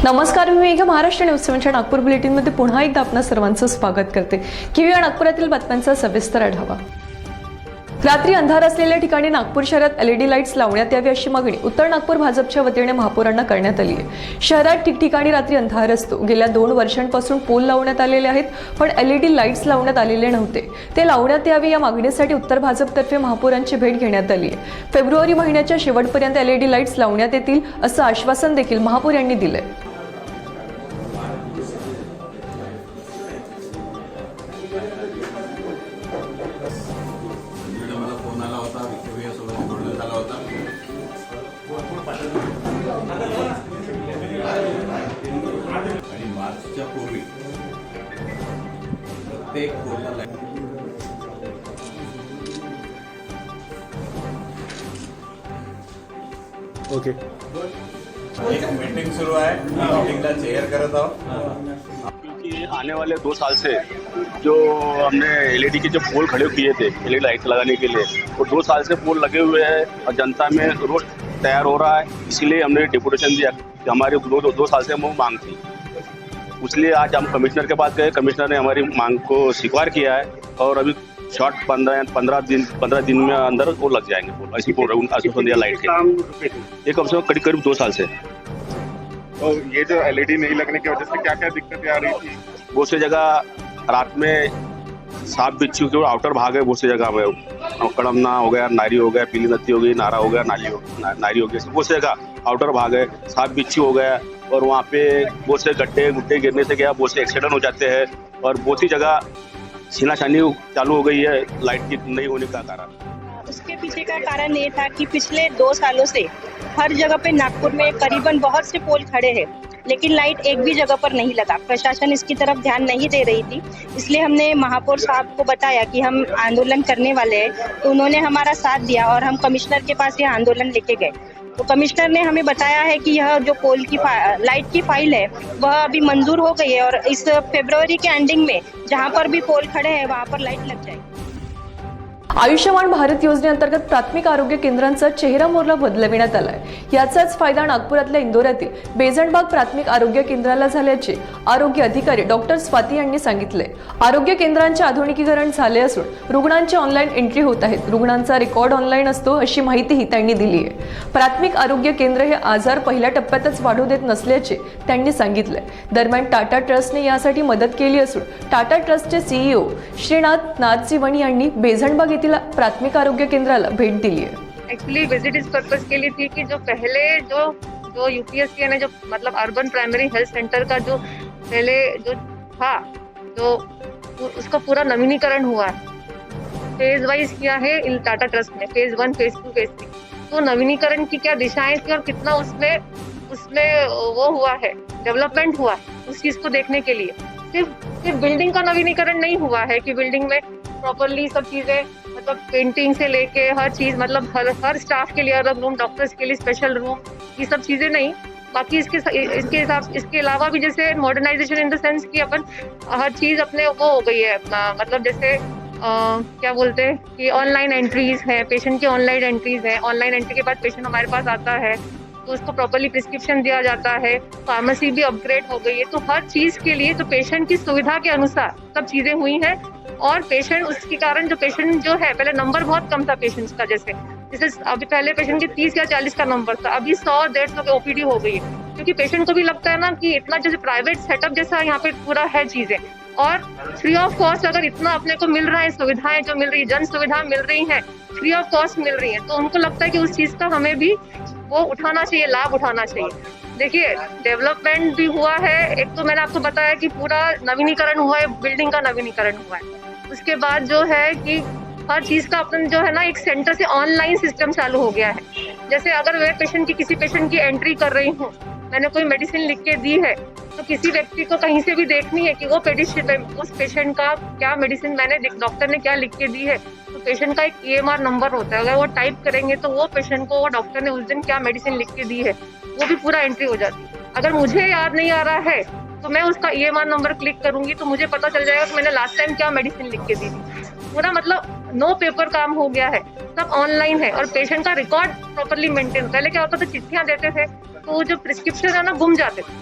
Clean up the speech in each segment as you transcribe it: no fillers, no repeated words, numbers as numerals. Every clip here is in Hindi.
नमस्कार, मी मेघा. महाराष्ट्र न्यूज 7च्या नागपूर बुलेटिनमध्ये पुन्हा एकदा आपणा सर्वांचं स्वागत करते. घेऊया नागपुरातील बातम्यांचा सविस्तर आढावा. रात्री अंधार असलेल्या ठिकाणी नागपूर शहरात एलईडी लाईट्स लावण्यात यावी अशी मागणी उत्तर नागपूर भाजपच्या वतीने महापौरांना करण्यात आली आहे. शहरात ठिकठिकाणी रात्री अंधार असतो. गेल्या 2 वर्षांपासून पोल लावण्यात आलेले आहेत, पण एलईडी लाईट्स लावण्यात आलेले नव्हते. ते लावण्यात यावे या मागणीसाठी उत्तर भाजपतर्फे महापौरांची भेट घेण्यात आली आहे. फेब्रुवारी महिन्याच्या शेवटपर्यंत एलईडी लाईट्स लावण्यात येतील असं आश्वासन देखील महापौर यांनी दिलंय. आणि मार्चच्या पूर्वी प्रत्येक पोलला ओके एक मीटिंग शुरू है. मीटिंगला चेयर करत आहोत. क्योंकि आने वाले 2 साल से जो हमने एलईडी के जो पोल खड़े किए थे एलईडी लाइट लगाने के लिए, वो 2 साल से पोल लगे हुए हैं और जनता में रोज तैयार हो रहा है. इसीलिए हमने डिपुटेशन दिया. हमारे 2 साल से वो मांग थी, इसलिए आज हम कमिश्नर के पास गए. कमिश्नर ने हमारी मांग को स्वीकार किया है और अभी शॉर्ट 15 दिन में अंदर वो लग जाएंगे पोल. ऐसी आश्वासन दिया लाइट के. ये कम से कम करीब 2 साल से. तो ये जो एलईडी नहीं लगने की वजह से क्या क्या दिक्कतें आ रही थी? बहुत सी जगह रात में सांप बिच्छू के आउटर भाग है. बहुत सी जगह में कड़मना हो गया, नारी हो गया, पीली नदी हो गई, नारा हो गया, नारी हो गया. बहुत सी जगह आउटर भाग है, सांप बिच्छू हो गया और वहाँ पे बहुत से गड्ढे गुड्ढे गिरने से क्या बहुत से एक्सीडेंट हो जाते हैं. और बहुत सी जगह छीनाछानी चालू हो गई है लाइट की नहीं होने का कारण. उसके पीछे का कारण ये था कि पिछले 2 सालों से हर जगह पे नागपुर में करीबन बहुत से पोल खड़े हैं, लेकिन लाइट एक भी जगह पर नहीं लगा. प्रशासन इसकी तरफ ध्यान नहीं दे रही थी. इसलिए हमने महापौर साहब को बताया कि हम आंदोलन करने वाले हैं, तो उन्होंने हमारा साथ दिया और हम कमिश्नर के पास ये आंदोलन लेके गए. तो कमिश्नर ने हमें बताया है कि यह जो पोल की लाइट की फाइल है वह अभी मंजूर हो गई है और इस फरवरी के एंडिंग में जहां पर भी पोल खड़े हैं वहां पर लाइट लग जाएगी. आयुष्यमान भारत योजनेअंतर्गत प्राथमिक आरोग्य केंद्रांचा चेहरा मोहरा बदलविण्यात आलाय. याचाच फायदा नागपुरातल्या इंदोरातील बेजणबाग प्राथमिक आरोग्य केंद्राला झाल्याचे आरोग्य अधिकारी डॉक्टर स्वाती यांनी सांगितले. आरोग्य केंद्रांचे आधुनिकीकरण झाले असून रुग्णांची ऑनलाईन एंट्री होत आहेत. रुग्णांचा रेकॉर्ड ऑनलाईन असतो अशी माहितीही त्यांनी दिली आहे. प्राथमिक आरोग्य केंद्र हे आजार पहिल्या टप्प्यातच वाढू देत नसल्याचे त्यांनी सांगितले. दरम्यान टाटा ट्रस्टने यासाठी मदत केली असून टाटा ट्रस्टचे सीईओ श्रीनाथ नाथजीवन यांनी बेजणबाग प्राथमिक आरोग्य केंद्राला भेट दिली है. एक्चुअली विजिट इस पर्पस के लिए थी कि जो पहले जो यूपीएससी ने जो मतलब अर्बन प्राइमरी हेल्थ सेंटर का जो पहले जो था जो उसका पूरा नवीनीकरण हुआ है. फेज वाइज किया है टाटा ट्रस्ट ने, फेज 1, फेज 2, फेज 3. तो नवीनीकरण की क्या दिशाएं थी और कितना उसमें वो हुआ है, डेवलपमेंट हुआ उस चीज को देखने के लिए. सिर्फ बिल्डिंग का नवीनीकरण नहीं हुआ है कि बिल्डिंग में प्रॉपरली सब चीजें मतलब पेंटिंग से लेके हर चीज मतलब हर स्टाफ के लिए अलग रूम, डॉक्टर्स के लिए स्पेशल रूम, ये सब चीजें नहीं. बाकी इसके अलावा भी जैसे मॉडर्नाइजेशन इन द सेंस कि अपन हर चीज अपने वो हो गई है अपना मतलब जैसे क्या बोलते हैं कि ऑनलाइन एंट्रीज है, पेशेंट की ऑनलाइन एंट्रीज है. ऑनलाइन एंट्री के बाद पेशेंट हमारे पास आता है तो उसको प्रॉपरली प्रिस्क्रिप्शन दिया जाता है. फार्मेसी भी अपग्रेड हो गई है. तो हर चीज के लिए जो पेशेंट की सुविधा के अनुसार सब चीजें हुई हैं. और पेशेंट उसके कारण जो पेशेंट जो है पहले नंबर बहुत कम था पेशेंट्स का. जैसे अभी पहले पेशेंट के 30 या 40 का नंबर था, अभी 100-150 की ओपीडी हो गई है. क्योंकि पेशेंट को भी लगता है ना कि इतना जैसे प्राइवेट सेटअप जैसा यहाँ पे पूरा है चीजें और फ्री ऑफ कॉस्ट अगर इतना अपने को मिल रहा है, सुविधाएं जो मिल रही है, जन सुविधा मिल रही है, फ्री ऑफ कॉस्ट मिल रही है, तो उनको लगता है कि उस चीज का हमें भी वो उठाना चाहिए, लाभ उठाना चाहिए. देखिए डेवलपमेंट भी हुआ है. एक तो मैंने आपको बताया कि पूरा नवीनीकरण हुआ है, बिल्डिंग का नवीनीकरण हुआ है. उसके बाद जो है कि हर चीज का अपन जो है ना एक सेंटर से ऑनलाइन सिस्टम चालू हो गया है. जैसे अगर मैं किसी पेशेंट की एंट्री कर रही हूँ, मैंने कोई मेडिसिन लिख के दी है तो किसी व्यक्ति को कहीं से भी देखनी है कि वो उस पेशेंट का क्या मेडिसिन मैंने डॉक्टर ने क्या लिख के दी है. तो पेशेंट का एक EMR नंबर होता है. अगर वो टाइप करेंगे तो वो पेशेंट को वो डॉक्टर ने उस दिन क्या मेडिसिन लिख के दी है वो भी पूरा एंट्री हो जाती है. अगर मुझे याद नहीं आ रहा है तो मैं उसका EMR नंबर क्लिक करूंगी तो मुझे पता चल जाएगा कि मैंने लास्ट टाइम क्या मेडिसिन लिख के दी थी. पूरा मतलब नो पेपर काम हो गया है, सब ऑनलाइन है और पेशेंट का रिकॉर्ड प्रॉपर्ली मेंटेन. पहले क्या होता था चिट्ठियां देते थे तो जो प्रिस्क्रिप्शन है ना गुम जाते थे,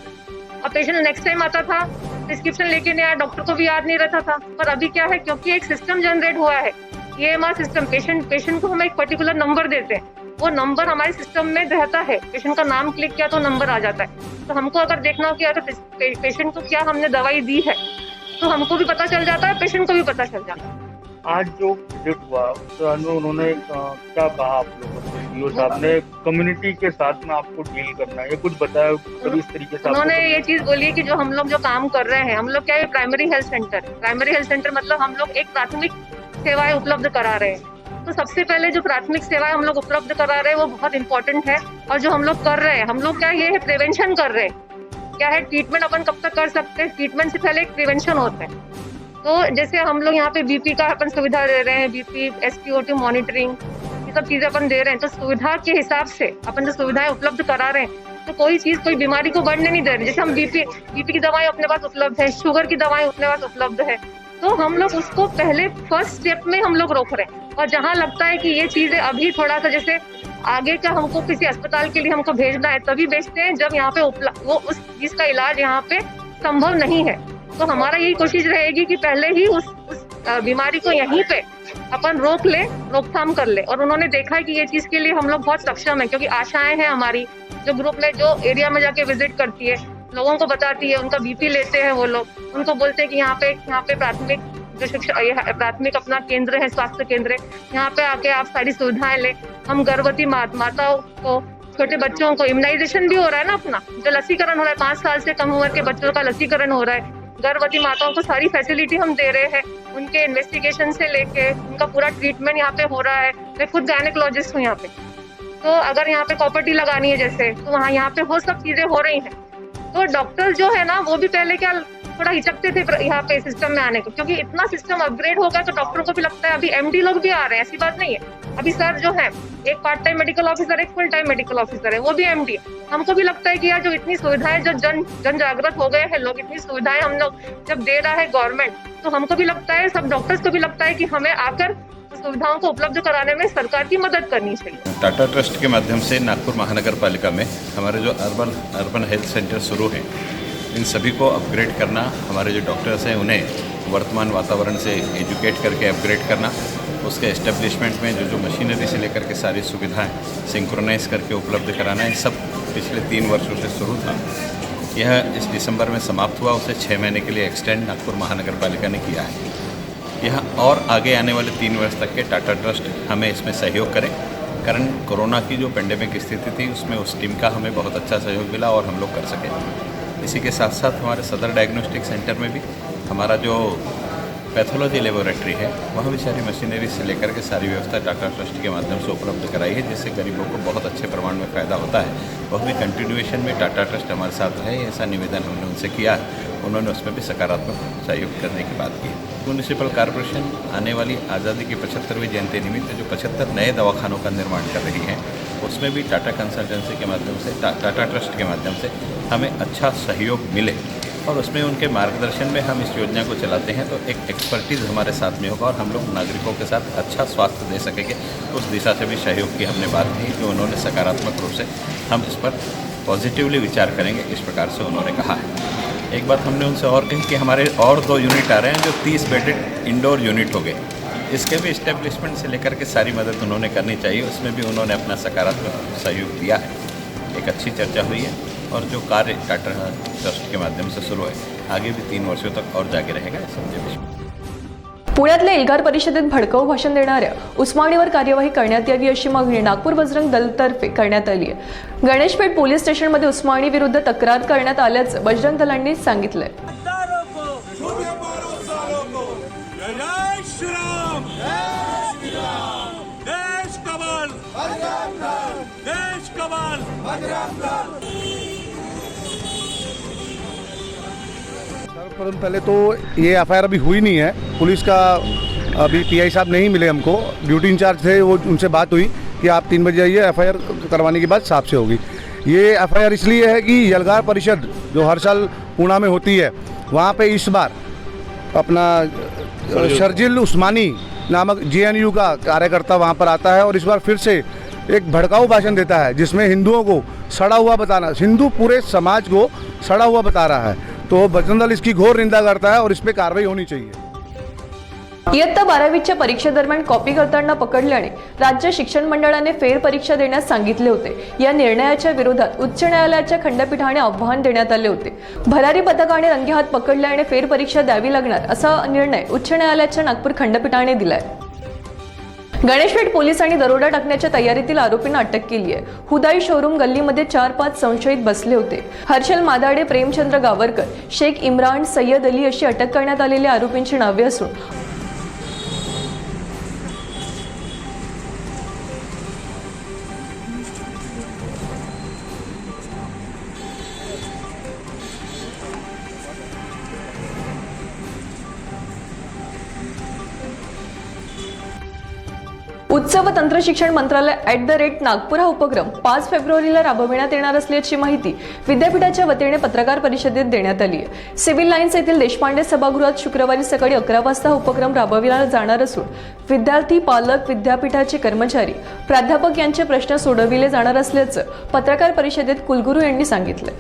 अब पेशेंट नेक्स्ट टाइम आता था, प्रिस्क्रिप्शन लेके नहीं आया, डॉक्टर को भी याद नहीं रहता था। पर अभी क्या है, क्योंकि एक सिस्टम जनरेट हुआ है, EMR सिस्टम, पेशेंट को हम एक पर्टिकुलर नंबर देते हैं, वो नंबर हमारे सिस्टम में रहता है, पेशेंट का नाम क्लिक किया तो नंबर आ जाता है। तो हमको अगर देखना हो कि अगर पेशेंट को क्या हमने दवाई दी है तो हमको भी पता चल जाता है, पेशेंट को भी पता चल जाता है। आज जो विजिट हुआ तो उन्होंने क्या कहा आप लोगों को, सीओ साहब ने कम्युनिटी के साथ में आपको डील करना है, ये कुछ बताया कभी इस तरीके से? उन्होंने ये चीज बोली है कि जो हम लोग जो काम कर रहे हैं, हम लोग क्या है प्राइमरी हेल्थ सेंटर मतलब हम लोग एक प्राथमिक सेवाएं उपलब्ध करा रहे हैं। तो सबसे पहले जो प्राथमिक सेवाएं हम लोग उपलब्ध करा रहे हैं वो बहुत इंपॉर्टेंट है। और जो हम लोग कर रहे हैं, हम लोग क्या ये है प्रिवेंशन कर रहे हैं। क्या है, ट्रीटमेंट अपन कब तक कर सकते हैं, ट्रीटमेंट से पहले एक प्रिवेंशन होता है। तो जैसे हम लोग यहाँ पे बीपी का अपन सुविधा दे रहे हैं, बीपी SpO2 मॉनिटरिंग, ये सब चीजें अपन दे रहे हैं। तो सुविधा के हिसाब से अपन जो सुविधाएं उपलब्ध करा रहे हैं, तो कोई बीमारी को बढ़ने नहीं दे रहे। जैसे हम बीपी की दवाएं अपने पास उपलब्ध है, शुगर की दवाएं अपने पास उपलब्ध है, तो हम लोग उसको पहले फर्स्ट स्टेप में हम लोग रोक रहे हैं। और जहाँ लगता है कि ये चीजें अभी थोड़ा सा जैसे आगे का हमको किसी अस्पताल के लिए हमको भेजना है, तभी भेजते हैं जब यहाँ पे वो उस चीज का इलाज यहाँ पे संभव नहीं है। तो हमारा यही कोशिश रहेगी कि पहले ही उस बीमारी को यहीं पे अपन रोकथाम कर ले। और उन्होंने देखा है कि ये चीज के लिए हम लोग बहुत सक्षम है, क्योंकि आशाएं हैं हमारी जो ग्रुप में जो एरिया में जाके विजिट करती है, लोगों को बताती है, उनका बीपी लेते हैं वो लोग, उनको बोलते हैं कि यहाँ पे प्राथमिक जो शिक्षा प्राथमिक अपना केंद्र है, स्वास्थ्य केंद्र है, यहाँ पे आके आप सारी सुविधाएं ले। हम गर्भवती माताओं को, छोटे बच्चों को इम्यूनाइजेशन भी हो रहा है ना, अपना जो लसीकरण हो रहा है, 5 साल से कम उम्र के बच्चों का लसीकरण हो रहा है। गर्भवती माताओं को सारी फैसिलिटी हम दे रहे हैं, उनके इन्वेस्टिगेशन से लेके उनका पूरा ट्रीटमेंट यहाँ पे हो रहा है। मैं खुद गायनेकोलॉजिस्ट हूँ यहाँ पे, तो अगर यहाँ पे कॉपर्टी लगानी है जैसे, तो वहाँ यहाँ पे वो सब चीजें हो रही हैं। तो डॉक्टर जो है ना, वो भी पहले क्या थोड़ा हिचकते थे यहाँ पे सिस्टम में आने को, क्योंकि इतना सिस्टम अपग्रेड हो गया तो डॉक्टरों को भी लगता है। अभी MD लोग भी आ रहे हैं, ऐसी बात नहीं है। अभी सर जो है, एक पार्ट टाइम मेडिकल ऑफिसर, एक फुल टाइम मेडिकल ऑफिसर है, वो भी MD है। हमको भी लगता है कि यार जो इतनी सुविधाएं, जो जन जागृत हो गए हैं लोग, इतनी सुविधाएं हम लोग जब दे रहा है गवर्नमेंट, तो हमको भी लगता है, सब डॉक्टर्स को भी लगता है कि हमें आकर सुविधाओं को उपलब्ध कराने में सरकार की मदद करनी चाहिए। टाटा ट्रस्ट के माध्यम से नागपुर महानगर पालिका में हमारे जो अर्बन हेल्थ सेंटर शुरू हैं, इन सभी को अपग्रेड करना, हमारे जो डॉक्टर्स हैं उन्हें वर्तमान वातावरण से एजुकेट करके अपग्रेड करना, उसके एस्टेब्लिशमेंट में जो मशीनरी से लेकर के सारी सुविधाएं सिंक्रोनाइज करके उपलब्ध कराना, ये सब पिछले 3 वर्षों से शुरू था। यह इस दिसंबर में समाप्त हुआ, उसे 6 महीने के लिए एक्सटेंड नागपुर महानगर पालिका ने किया है। यह और आगे आने वाले 3 वर्ष तक के टाटा ट्रस्ट हमें इसमें सहयोग करें, कारण कोरोना की जो पेंडेमिक स्थिति थी उसमें उस टीम का हमें बहुत अच्छा सहयोग मिला और हम लोग कर सके। इसी के साथ साथ हमारे सदर डायग्नोस्टिक सेंटर में भी हमारा जो पैथोलॉजी लेबोरेटरी है, वहाँ भी सारी मशीनरी से लेकर के सारी व्यवस्था टाटा ट्रस्ट के माध्यम से उपलब्ध कराई है, जिससे गरीबों को बहुत अच्छे प्रमाण में फ़ायदा होता है। वह भी कंटिन्यूएशन में टाटा ट्रस्ट हमारे साथ है, ऐसा निवेदन हमने उनसे किया है। उन्होंने उसमें भी सकारात्मक सहयोग करने की बात की। म्यूनिसिपल कॉरपोरेशन आने वाली आज़ादी की 75वीं जयंती निमित्त जो 75 नए दवाखानों का निर्माण कर रही है, उसमें भी टाटा कंसल्टेंसी के माध्यम से, टाटा ट्रस्ट के माध्यम से हमें अच्छा सहयोग मिले और उसमें उनके मार्गदर्शन में हम इस योजना को चलाते हैं, तो एक एक्सपर्टीज़ हमारे साथ में होगा और हम लोग नागरिकों के साथ अच्छा स्वास्थ्य दे सकेंगे। उस दिशा से भी सहयोग की हमने बात की, जो उन्होंने सकारात्मक रूप से हम इस पर पॉजिटिवली विचार करेंगे, इस प्रकार से उन्होंने कहा है। एक बात हमने उनसे और कही कि हमारे और 2 यूनिट आ रहे हैं जो 30 बेडेड इंडोर यूनिट हो गए, इसके भी इस्टेब्लिशमेंट से लेकर के सारी मदद उन्होंने करनी चाहिए। उसमें भी उन्होंने अपना सकारात्मक सहयोग दिया है। एक अच्छी चर्चा हुई है और जो कार्य टाटा ट्रस्ट के माध्यम से शुरू है, आगे भी 3 वर्षों तक और जारी रहेगा, समझे विषय। पुण्यातल्या एल्गार परिषदेत भडकाऊ भाषण देणाऱ्या उस्मानीवर कार्यवाही करण्यात यावी अशी मागणी नागपूर बजरंग दलतर्फे करण्यात आली आहे। गणेशपेठ पोलीस स्टेशनमध्ये उस्मानी विरुद्ध तक्रार करण्यात आल्याचं बजरंग दलांनी सांगितलंय। सर्वप्रथम पहले तो ये FIR अभी हुई नहीं है, पुलिस का अभी PI साहब नहीं मिले हमको, ड्यूटी इंचार्ज थे, वो उनसे बात हुई कि आप 3 बजे आइए, FIR करवाने की बात साहब से होगी। ये FIR इसलिए है कि एल्गार परिषद जो हर साल पुणे में होती है, वहाँ पे इस बार अपना शर्जिल उस्मानी नामक JNU का कार्यकर्ता वहाँ पर आता है और इस बार फिर से एक भड़काऊ भाषण देता है, जिसमें हिंदुओं को सड़ा हुआ बताना, हिंदू पूरे समाज को सड़ा हुआ बता रहा है। तो बजरंग दल इसकी घोर निंदा करता है और इस पर कार्रवाई होनी चाहिए। इयत्ता 12वीच्या परीक्षेदरम्यान कॉपी करताना पकडल्याने राज्य शिक्षण मंडळाने फेर परीक्षा देण्यास सांगितले होते। या निर्णयाच्या विरोधात उच्च न्यायालयाच्या खंडपीठाने आव्हान देण्यात आले होते। भरारी पथकाने रंगेहात पकडल्याने फेर परीक्षा द्यावी लागणार असा निर्णय उच्च न्यायालयाच्या नागपूर खंडपीठाने दिलाय। गणेशपेठ पोलिसांनी दरोडा टाकण्याच्या तयारीतील आरोपींना अटक केली आहे। हुदाई शोरूम गल्लीमध्ये 4-5 संशयित बसले होते। हर्षल मादाडे, प्रेमचंद्र गावरकर, शेख इम्रान, सय्यद अली अशी अटक करण्यात आलेल्या आरोपींची नावे असून उच्च व तंत्र शिक्षण मंत्रालय @नागपूर हा उपक्रम 5 फेब्रुवारीला राबविण्यात येणार असल्याची माहिती विद्यापीठाच्या वतीने पत्रकार परिषदेत देण्यात आली आहे। सिव्हिल लाईन्स येथील देशपांडे सभागृहात शुक्रवारी सकाळी 11 वाजता हा उपक्रम राबविला जाणार असून विद्यार्थी, पालक, विद्यापीठाचे कर्मचारी, प्राध्यापक यांचे प्रश्न सोडविले जाणार असल्याचं पत्रकार परिषदेत कुलगुरू यांनी सांगितलं।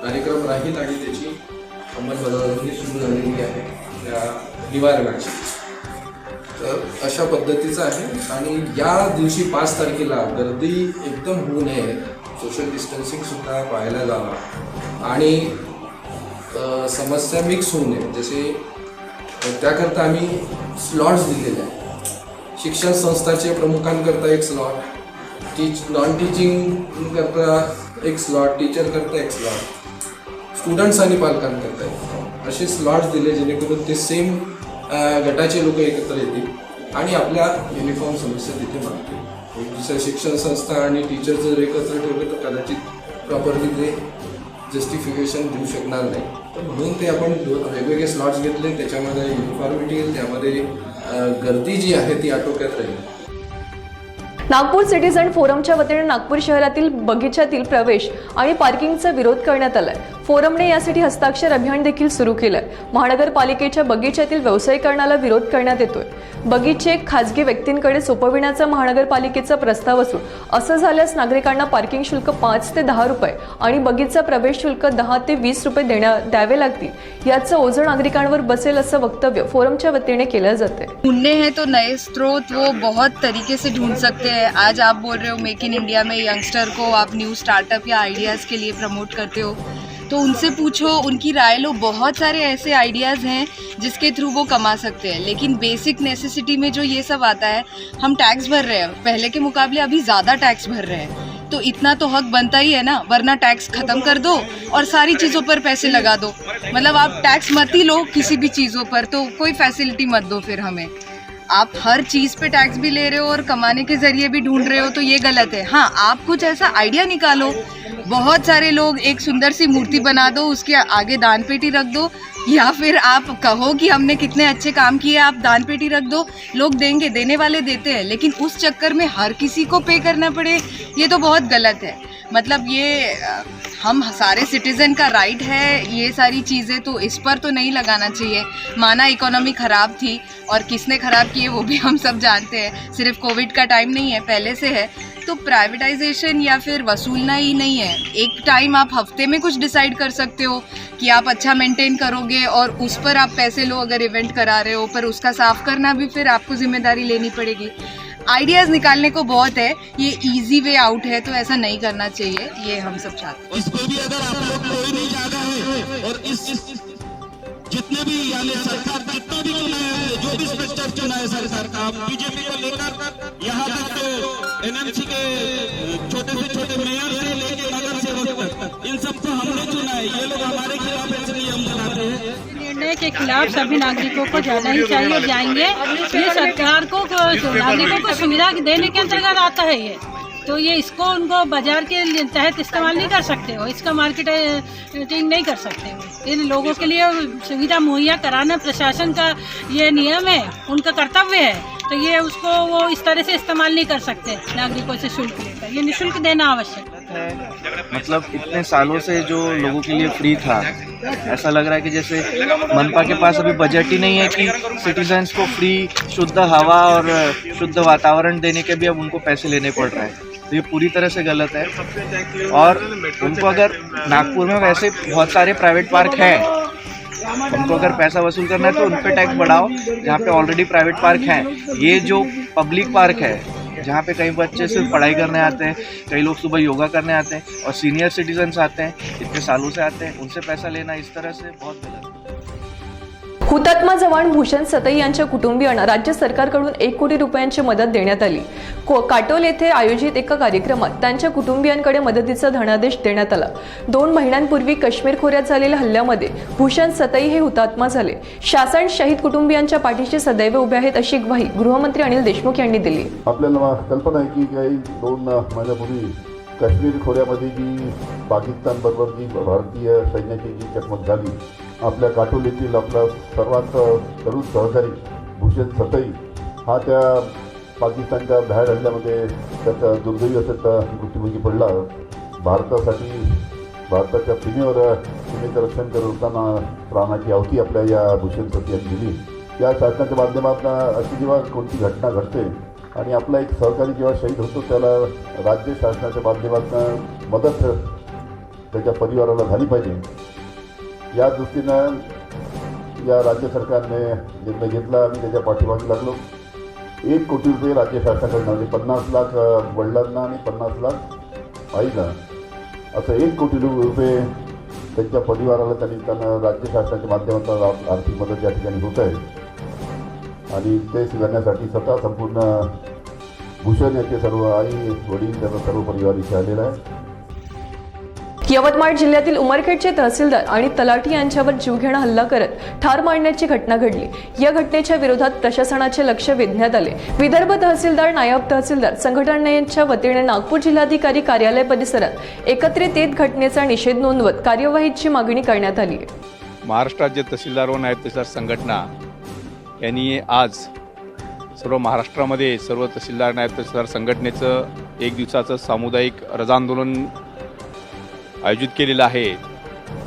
कार्यक्रम राहील आणि त्याची अंमलबजावणी सुरू झालेली आहे त्या निवारणाची। तर अशा पद्धतीचं आहे आणि या दिवशी 5 तारखेला गर्दी एकदम होऊ नये, सोशल डिस्टन्सिंग सुद्धा पाहायला जावं आणि समस्या मिक्स होऊ नये, जसे त्याकरता आम्ही स्लॉट्स दिलेले आहेत। शिक्षण संस्थाचे प्रमुखांकरता एक स्लॉट, नॉन टीचिंग करता एक स्लॉट, टीचर करता एक स्लॉट, स्टुडंट्स आणि पालकांकरता असे स्लॉट्स दिले जेणेकरून ते सेम गटाचे लोक एकत्र येतील आणि आपल्या युनिफॉर्म समस्या तिथे मागतील। एक दुसऱ्या शिक्षण संस्था आणि टीचर जर एकत्र ठेवले तर कदाचित प्रॉपरली ते जस्टिफिकेशन देऊ शकणार नाही। तर म्हणून ते आपण वेगवेगळे स्लॉट्स घेतले, त्याच्यामध्ये युनिफॉर्मिटी येईल, त्यामध्ये गर्दी जी आहे ती आटोक्यात राहील। नागपूर सिटीझन फोरमच्या वतीने नागपूर शहरातील बगीच्यातील प्रवेश आणि पार्किंगचा विरोध करण्यात आलाय। फोरमने यासाठी हस्ताक्षर अभियान देखील सुरू केलंय। महानगरपालिकेच्या बगीच्यातील व्यावसायीकरणाला विरोध करण्यात येतोय। बगीचे खासगी व्यक्तींकडे सोपविण्याचा महानगरपालिकेचा प्रस्ताव असून असं झाल्यास नागरिकांना पार्किंग शुल्क 5 ते 10 रुपये आणि बगीचा प्रवेश शुल्क 10 ते 20 रुपये द्यावे लागतील। याचं ओझं नागरिकांवर बसेल असं वक्तव्य फोरमच्या वतीने केलं जाते। ढूंढने हैं तो नए स्रोत वो बहुत तरीके से ढूंढ सकते हैं। आज आप बोल रहे हो मेक इन इंडिया में यंगस्टर को आप न्यू स्टार्टअप या आइडियाज़ के लिए प्रमोट करते हो, तो उनसे पूछो, उनकी राय लो। बहुत सारे ऐसे आइडियाज़ हैं जिसके थ्रू वो कमा सकते हैं, लेकिन बेसिक नेसेसिटी में जो ये सब आता है, हम टैक्स भर रहे हैं, पहले के मुकाबले अभी ज़्यादा टैक्स भर रहे हैं, तो इतना तो हक बनता ही है ना, वरना टैक्स ख़त्म कर दो और सारी चीज़ों पर पैसे लगा दो। मतलब आप टैक्स मत ही लो किसी भी चीज़ों पर, तो कोई फैसिलिटी मत दो फिर हमें। आप हर चीज़ पे टैक्स भी ले रहे हो और कमाने के ज़रिए भी ढूंढ रहे हो, तो ये गलत है। हाँ, आप कुछ ऐसा आइडिया निकालो, बहुत सारे लोग एक सुंदर सी मूर्ति बना दो, उसके आगे दान पेटी रख दो, या फिर आप कहो कि हमने कितने अच्छे काम किए, आप दान पेटी रख दो, लोग देंगे, देने वाले देते हैं, लेकिन उस चक्कर में हर किसी को पे करना पड़े, ये तो बहुत गलत है। मतलब ये हम सारे सिटीज़न का राइट है ये सारी चीज़ें, तो इस पर तो नहीं लगाना चाहिए। माना इकोनॉमी ख़राब थी और किसने ख़राब की है वो भी हम सब जानते हैं, सिर्फ कोविड का टाइम नहीं है, पहले से है। तो प्राइवेटाइजेशन या फिर वसूलना ही नहीं है। एक टाइम आप हफ्ते में कुछ डिसाइड कर सकते हो कि आप अच्छा मेंटेन करोगे और उस पर आप पैसे लो अगर इवेंट करा रहे हो, पर उसका साफ़ करना भी फिर आपको जिम्मेदारी लेनी पड़ेगी। आइडियाज़ निकालने को बहुत है, ये इजी वे आउट है, तो ऐसा नहीं करना चाहिए, ये हम सब चाहते हैं। इस पे भी अगर आप लोग कोई नहीं जागा है और इस जितने भी यानी सरकार जितना भी चुना है, जो भी स्ट्रक्चर चुना है सरकार का, बीजेपी को लेकर यहाँ तक तो एनएमसी के छोटे से छोटे मेयर से लेके नगर सेवक तक, इन सबको हमने चुना है। ये लोग हमारे खिलाफ इसलिए हम चलाते हैं। निर्णय के खिलाफ सभी नागरिकों को जाना ही चाहिए और जाएंगे। ये सरकार को नागरिकों को सुविधा देने के अंतर्गत आता है ये, तो ये इसको उनको बाजार के तहत इस्तेमाल नहीं कर सकते हो, इसका मार्केटिंग नहीं कर सकते हो। इन लोगों के लिए सुविधा मुहैया कराना प्रशासन का ये नियम है, उनका कर्तव्य है, तो ये उसको वो इस तरह से इस्तेमाल नहीं कर सकते नागरिकों से शुल्क लेकर। ये निःशुल्क देना आवश्यक है। है, मतलब इतने सालों से जो लोगों के लिए फ्री था, ऐसा लग रहा है कि जैसे मनपा के पास अभी बजट ही नहीं है कि सिटीजन्स को फ्री शुद्ध हवा और शुद्ध वातावरण देने के भी अब उनको पैसे लेने पड़ रहे हैं। तो ये पूरी तरह से गलत है। और उनको अगर नागपुर में वैसे बहुत सारे प्राइवेट पार्क हैं, उनको अगर पैसा वसूल करना है तो उन पे टैक्स बढ़ाओ जहाँ पे ऑलरेडी प्राइवेट पार्क हैं। ये जो पब्लिक पार्क है जहाँ पे कई बच्चे सिर्फ पढ़ाई करने आते हैं, कई लोग सुबह योगा करने आते हैं और सीनियर सिटीजन्स आते हैं, इतने सालों से आते हैं, उनसे पैसा लेना इस तरह से बहुत गलत है। हुतात्मा जवान भूषण सतई यांच्या कुटुंबियांना राज्य सरकारकडून 1 कोटी रुपयांची मदत देण्यात आली। काटोल येथे आयोजित एका कार्यक्रमात त्यांच्या कुटुंबियांकडे मदतीचा धनादेश देण्यात आला। 2 महिन्यांपूर्वी काश्मीर खोऱ्यात झालेल्या हल्ल्यामध्ये भूषण सतई हे हुतात्मा झाले। शासन शहीद कुटुंबियांच्या पाठीशी सदैव उभे आहेत अशी ग्वाही गृहमंत्री अनिल देशमुख यांनी दिली। आपल्याला कल्पना आहे की काही 2 महिन्यापूर्वी काश्मीर खोऱ्यामध्ये जी पाकिस्तान बरोबर जी भारतीय सैन्याची जी चकमक झाली, आपल्या काटोल येथील आपला सर्वात तरुण सहकारी भूषण सतई हा त्या पाकिस्तानच्या भ्याड हल्ल्यामध्ये त्याचा दुर्दैवी असा मृत्युमुखी पडला। भारतासाठी भारताच्या सीमेचं रक्षण करताना प्राणाची आहुती आपल्या या भूषण सतई यांनी दिली। या शासनाच्या माध्यमातून अशी जेव्हा कोणती घटना घडते आणि आपला एक सहकारी जेव्हा शहीद होतो त्याला राज्य शासनाच्या माध्यमातून मदत त्याच्या परिवाराला झाली पाहिजे, या दृष्टीनं या राज्य सरकारने निर्णय घेतला। आम्ही त्याच्या पाठीमागे लागलो। 1 कोटी रुपये राज्य शासनाकडनं, म्हणजे 50 लाख वडिलांना आणि 50 लाख आईला, असं 1 कोटी रुपये त्यांच्या परिवाराला त्यांना राज्य शासनाच्या माध्यमातून आर्थिक मदत या ठिकाणी होत आहे। आणि ते करण्यासाठी स्वतः संपूर्ण भूषण याचे सर्व आई वडील त्यांचा सर्व परिवार इथे आलेला आहे। यवतमाळ जिल्ह्यातील उमरखेडचे तहसीलदार आणि तलाठी यांच्यावर जीवघेणा हल्ला करत ठार मारण्याची घटना घडली। या घटनेच्या विरोधात प्रशासनाचे लक्ष वेधण्यात आले। विदर्भ तहसीलदार, नायब तहसीलदार संघटनेच्या वतीने नागपूर जिल्हाधिकारी कार्यालय परिसरात एकत्रित येत घटनेचा निषेध नोंदवत कार्यवाहीची मागणी करण्यात आली आहे। महाराष्ट्र राज्य तहसीलदार व नायब तहसीलदार संघटना यांनी आज सर्व महाराष्ट्रामध्ये सर्व तहसीलदार, नायब तहसीलदार संघटनेचं 1 दिवसाचं सामुदायिक रजा आंदोलन आयोजित केलेलं आहे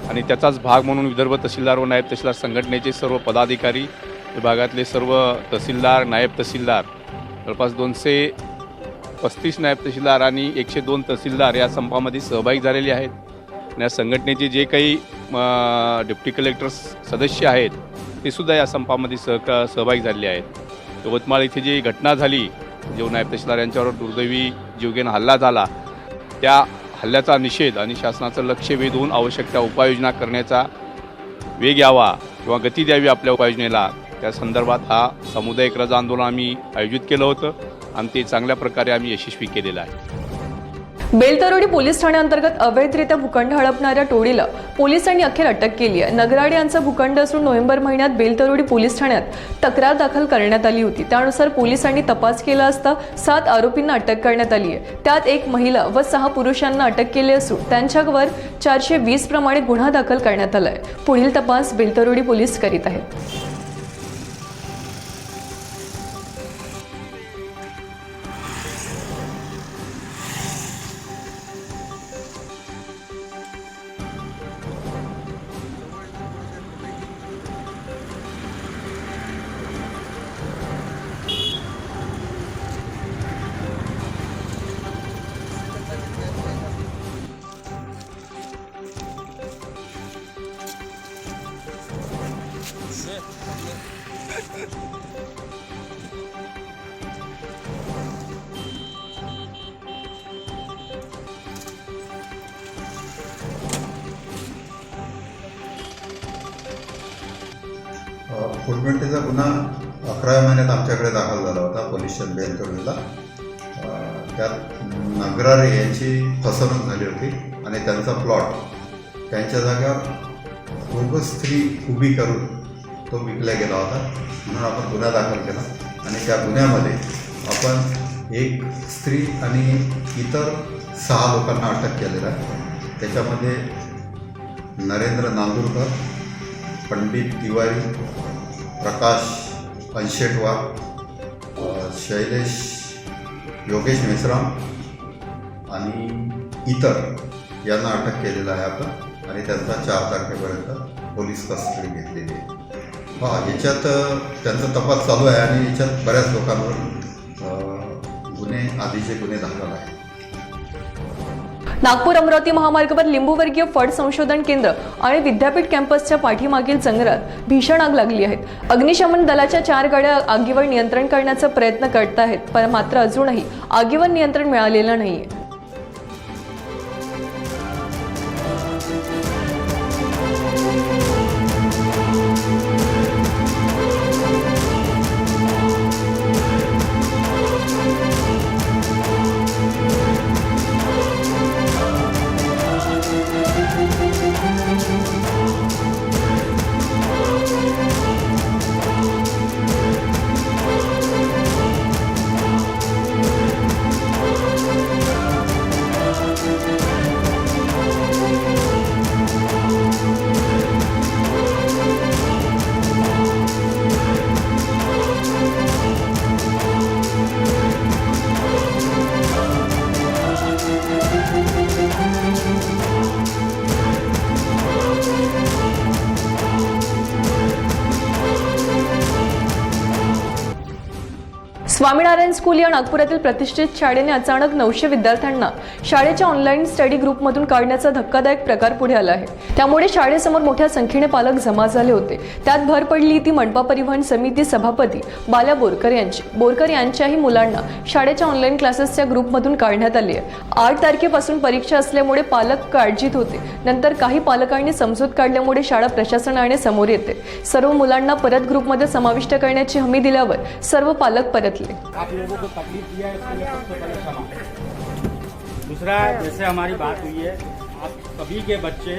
आणि त्याचाच भाग म्हणून विदर्भ तहसीलदार व नायब तहसीलदार संघटनेचे सर्व पदाधिकारी, विभागातले सर्व तहसीलदार, नायब तहसीलदार, जवळपास 235 नायब तहसीलदार आणि 102 तहसीलदार या संपामध्ये सहभागी झालेले आहेत। आणि या संघटनेचे जे काही डेप्टी कलेक्टर सदस्य आहेत ते सुद्धा या संपामध्ये सहभागी झालेले आहेत। यवतमाळ इथे जी घटना झाली, जो नायब तहसीलदार यांच्यावर दुर्दैवी जीवघेणा हल्ला झाला, त्या हल्ल्याचा निषेध आणि शासनाचं लक्ष वेधून आवश्यक त्या उपाययोजना करण्याचा वेग यावा किंवा गती द्यावी आपल्या उपाययोजनेला, त्या संदर्भात हा सामुदायिक रजा आंदोलन आम्ही आयोजित केलं होतं आणि ते चांगल्या प्रकारे आम्ही यशस्वी केलेलं आहे। बेलतरोडी पोलीस ठाण्याअंतर्गत अवैधरित्या भूखंड हडपणाऱ्या टोळीला पोलिसांनी अखेर अटक केली आहे। नगराडे यांचा भूखंड असून नोव्हेंबर महिन्यात बेलतरोडी पोलीस ठाण्यात तक्रार दाखल करण्यात आली होती। त्यानुसार पोलिसांनी तपास केला असता 7 आरोपींना अटक करण्यात आली आहे। त्यात 1 महिला व 6 पुरुषांना अटक केली असून त्यांच्यावर 420 प्रमाणे गुन्हा दाखल करण्यात आला आहे। पुढील तपास बेलतरोडी पोलीस करीत आहेत। फुटमेंटेचा गुन्हा 11व्या महिन्यात आमच्याकडे दाखल झाला होता पोलीस स्टेशन बेलतोडीला। त्यात नगरारे यांची फसवणूक झाली होती आणि त्यांचा प्लॉट त्यांच्या जागेवर बोगस स्त्री उभी करून तो विकला गेला होता, म्हणून आपण गुन्हा दाखल केला आणि त्या गुन्ह्यामध्ये आपण 1 स्त्री आणि इतर 6 लोकांना अटक केलेला आहे। त्याच्यामध्ये नरेंद्र नांदुरकर, पंडित तिवारी, प्रकाश अंशेटवा, शैलेश योगेश मेश्राम आणि इतर यांना अटक केलेलं आहे आपण आणि त्यांचा 4 तारखेपर्यंत पोलीस कस्टडी घेतलेली आहे. याच्यात त्यांचा तपास चालू आहे आणि याच्यात बऱ्याच लोकांवर आधीचे गुन्हे दाखल आहेत. नागपूर अमरावती महामार्गावर लिंबूवर्गीय फळ संशोधन केंद्र आणि विद्यापीठ कॅम्पसच्या पाठीमागील जंगलात भीषण आग लागली आहे. अग्निशमन दलाच्या 4 गाड्या आगीवर नियंत्रण करण्याचा प्रयत्न करत आहेत, पण मात्र अजूनही आगीवर नियंत्रण मिळालेलं नाहीये. स्वामीनारायण स्कूल या नागपुरातील प्रतिष्ठित शाळेने अचानक 900 विद्यार्थ्यांना शाळेच्या ऑनलाईन स्टडी ग्रुपमधून काढण्याचा धक्कादायक प्रकार पुढे आला आहे. त्यामुळे शाळेसमोर मोठ्या संख्येने पालक जमा झाले होते. त्यात भर पडली ती मनपा परिवहन समिती सभापती बाल्या बोरकर यांची. बोरकर यांच्याही मुलांना शाळेच्या ऑनलाईन क्लासेसच्या ग्रुपमधून काढण्यात आली आहे. 8 तारखेपासून परीक्षा असल्यामुळे पालक काळजीत होते. नंतर काही पालकांनी समजूत काढल्यामुळे शाळा प्रशासनाने समोर येते. सर्व मुलांना परत ग्रुपमध्ये समाविष्ट करण्याची हमी दिल्यावर सर्व पालक परतले. आप लोगों को तकलीफ दिया है इसके लिए सबसे पहले क्षमा। दूसरा, जैसे हमारी बात हुई है, आप सभी के बच्चे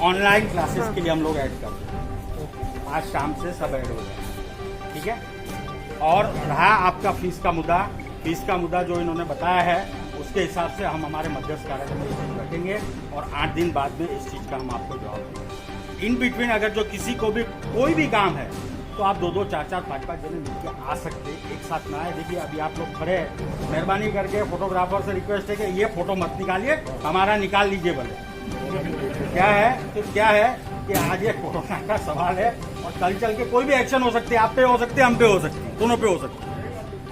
ऑनलाइन क्लासेस के लिए हम लोग ऐड करते हैं। आज शाम से सब ऐड हो गए, ठीक है। और रहा आपका फीस का मुद्दा जो इन्होंने बताया है उसके हिसाब से हम हमारे मध्यस्थ कार्यालय में इस चीज़ रखेंगे और 8 दिन बाद में इस चीज़ का हम आपको जवाब देंगे। इन बिटवीन अगर जो किसी को भी कोई भी काम है तो आप 2-2, 4-4, 5-5 जने मिलकर आ सकते, एक साथ ना आए। देखिए अभी आप लोग खड़े हैं, मेहरबानी करके फोटोग्राफर से रिक्वेस्ट है कि ये फोटो मत निकालिए, हमारा निकाल लीजिए भले। क्या है कि आज ये कोरोना का सवाल है और कल चल के कोई भी एक्शन हो सकती है, आप पे हो सकते हैं, हम पे हो सकते हैं, दोनों पे हो सकते हैं।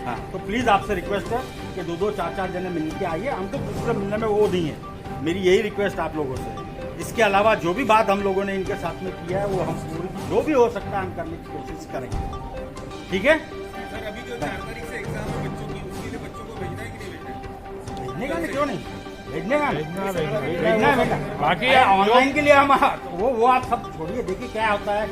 हाँ, तो प्लीज आपसे रिक्वेस्ट है कि 2-2, 4-4 जने मिल के आइए। हमको किसी से मिलने में वो नहीं है, मेरी यही रिक्वेस्ट आप लोगों से है। इसके अलावा जो भी बात हम लोगों ने इनके साथ में किया है वो हम पूरी जो भी हो सकता है हम करने की कोशिश करेंगे, ठीक है। सर अभी जो 4 तारीख से एग्जाम है बच्चों की, उसके लिए बच्चों को भेजना है कि नहीं भेजना है? क्यों नहीं भेजने का बेटा। बाकी ऑनलाइन के लिए हम वो आप सब छोड़िए। देखिए क्या होता है,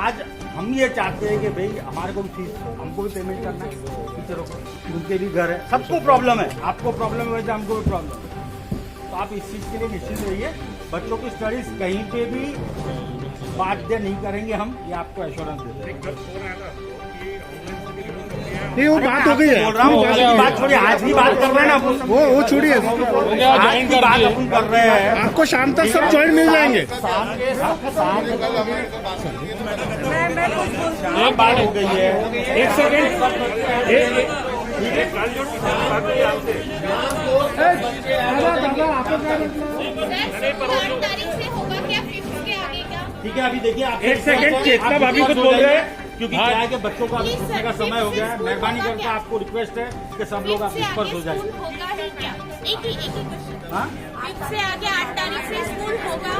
आज हम ये चाहते हैं कि भाई हमारे को भी फीस हमको भी पेमेंट करना है टीचरों को, उनके भी घर है, सबको प्रॉब्लम है। आपको प्रॉब्लम है वैसे हमको भी प्रॉब्लम है। तो आप इस चीज़ के लिए निश्चित रहिए। बच्चों की स्टडीज कहीं पे भी बाध्य नहीं करेंगे हम, ये आपको एश्योरेंस देते हैं। नहीं वो बात हो गई है, बोल रहा हूँ बात छोड़िए, आज की बात कर रहे हैं ना, वो छोड़िए, आज की बात अपन कर रहे हैं। आपको शाम तक सब ज्वाइन मिल जाएंगे। एक बात हो गई है, 1 सेकेंड, ठीक है। अभी देखिए आप 1 सेकेंड, चेतना भाभी कुछ बोल रहे हैं क्योंकि क्या है कि बच्चों का पूछने का समय हो गया है। मेहरबानी करके आपको रिक्वेस्ट है कि सब लोग आप डिस्पर्स हो जाए। से आगे 8 तारीख से स्कूल होगा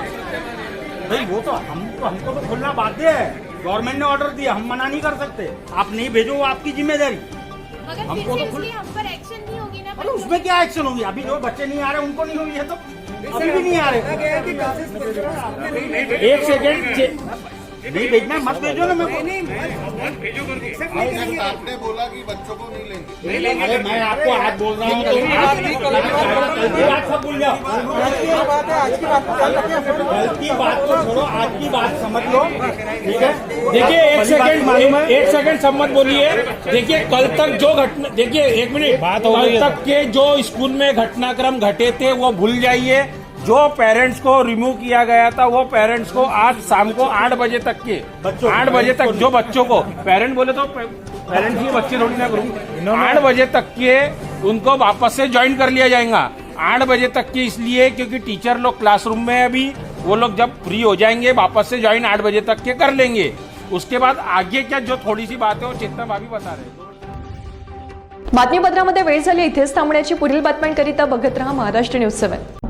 भाई, वो तो हमको तो खुलना बाध्य है, गवर्नमेंट ने ऑर्डर दिया, हम मना नहीं कर सकते। आप नहीं भेजो वो आपकी जिम्मेदारी। मगर हमको तो हम पर एक्शन नहीं होगी ना। अरे उसमें क्या एक्शन होगी? अभी जो बच्चे नहीं आ रहे उनको नहीं हुई है, तो अभी भी नहीं आ रहे। 1 सेकेंड, नहीं भेजना मत भेजो ना मेरे को। आपने बोला कि बच्चों को नहीं लेंगे। अरे मैं आपको आज बोल रहा हूँ, बात सब भूल जाओ, कल की बात को छोड़ो, आज की बात समझ लो, ठीक है। देखिए 1 सेकेंड सब मत बोलिए। देखिए कल तक जो घटना, देखिए 1 मिनट, कल तक के जो स्कूल में घटनाक्रम घटे थे वो भूल जाइए। जो पेरेंट्स को रिमूव किया गया था वो पेरेंट्स को आज शाम को 8 बजे तक के 8 बजे तक जो बच्चों को पेरेंट बोले तो पेरेंट्स ही बच्चे थोड़ी ना करूँ, 8 बजे तक के उनको वापस से ज्वाइन कर लिया जाएगा। 8 बजे तक की इसलिए क्योंकि टीचर लोग क्लासरूम में अभी वो लोग जब फ्री हो जाएंगे वापस से ज्वाइन 8 बजे तक के कर लेंगे। उसके बाद आगे क्या जो थोडी सी बात है वो चेतना भाभी बता रहे। बातमीपत्रामध्ये वेळ झाली, इथेच थांबण्याची। पुढील बातम्यांकरिता बघत रहा महाराष्ट्र न्यूज 7।